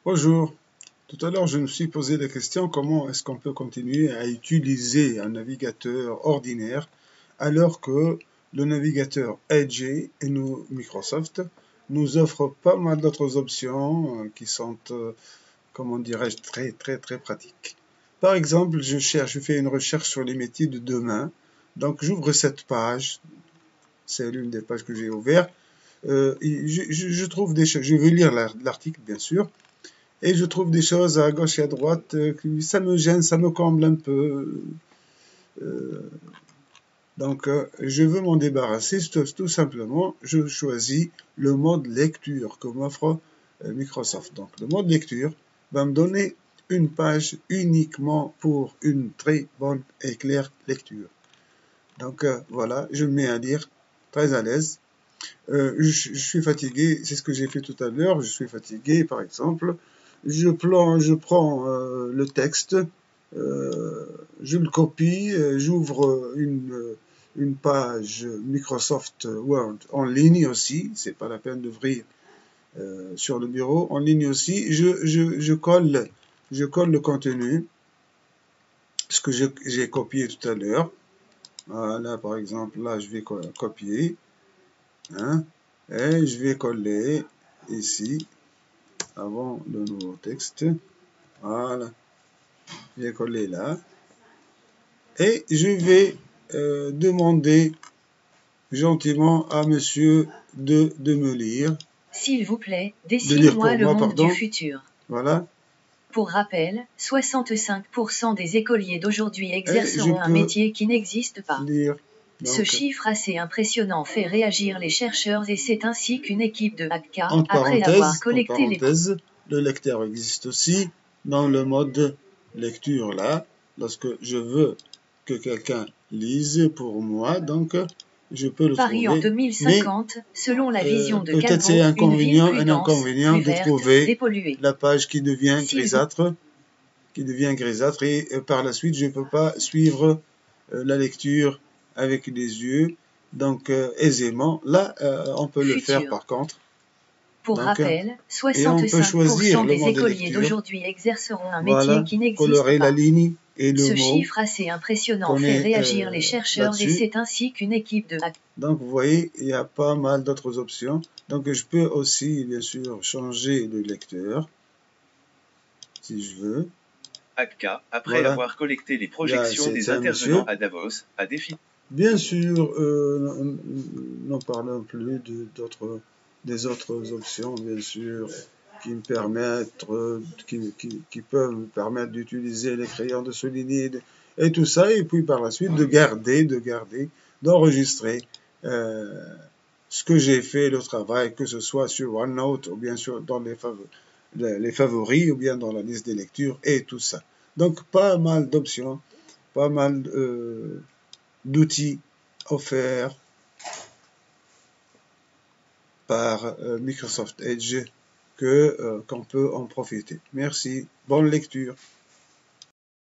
Bonjour. Tout à l'heure, je me suis posé la question comment est-ce qu'on peut continuer à utiliser un navigateur ordinaire alors que le navigateur Edge et Microsoft nous offrent pas mal d'autres options qui sont, comment dirais-je, très pratiques. Par exemple, je fais une recherche sur les métiers de demain. Donc, j'ouvre cette page. C'est l'une des pages que j'ai ouvertes. Je trouve des choses. Je vais lire l'article, bien sûr. Et je trouve des choses à gauche et à droite, ça me gêne, ça me comble un peu. Donc, je veux m'en débarrasser. Tout simplement, je choisis le mode lecture que m'offre Microsoft. Donc, le mode lecture va me donner une page uniquement pour une très bonne et claire lecture. Donc, voilà, je me mets à lire très à l'aise. Je suis fatigué, c'est ce que j'ai fait tout à l'heure. Je suis fatigué, par exemple. Je prends le texte, je le copie, j'ouvre une page Microsoft Word en ligne aussi. C'est pas la peine d'ouvrir sur le bureau. En ligne aussi, je colle le contenu, ce que j'ai copié tout à l'heure. Voilà, par exemple, là, je vais copier, hein, et je vais coller ici avant le nouveau texte. Voilà, j'ai collé là. Et je vais demander gentiment à monsieur de me lire. S'il vous plaît, De lire dessine-moi pour le moi, monde pardon. du futur. Voilà. Pour rappel, 65% des écoliers d'aujourd'hui Et je exerceront un peux métier qui n'existe pas. lire. Ce Donc, chiffre assez impressionnant fait réagir les chercheurs et c'est ainsi qu'une équipe de hackers, entre après avoir parenthèses, collecté les... le lecteur existe aussi dans le mode lecture là. Lorsque je veux que quelqu'un lise pour moi, donc je peux le Paris en trouver. Mais 2050, selon la vision de peut-être c'est Calvo, une ville un plus dense, inconvénient plus de verte, trouver dépolluée. la page qui devient S'il vous- grisâtre et par la suite je ne peux pas suivre la lecture avec les yeux donc aisément. Là, on peut le faire Futur. par contre. Pour Donc, rappel, et on peut choisir 65% le des mode de écoliers lecture. d'aujourd'hui exerceront un Voilà, métier qui n'existe colorer la pas. ligne et le Ce mot chiffre assez impressionnant qu'on fait est réagir les chercheurs et là-dessus. c'est ainsi qu'une équipe de hackers. Donc, vous voyez, il y a pas mal d'autres options. Donc, je peux aussi, bien sûr, changer de lecteur, si je veux. Akka, après Voilà. avoir collecté les projections des intervenants à Davos, a défini. Bien sûr, n'en parlons plus des autres options, bien sûr, qui me permettent, qui peuvent me permettre d'utiliser les crayons de souligner et tout ça, et puis par la suite d'enregistrer ce que j'ai fait, le travail, que ce soit sur OneNote ou bien sûr dans les favoris ou bien dans la liste des lectures et tout ça. Donc pas mal d'options, pas mal d'outils offerts par Microsoft Edge qu'on peut en profiter. Merci, bonne lecture.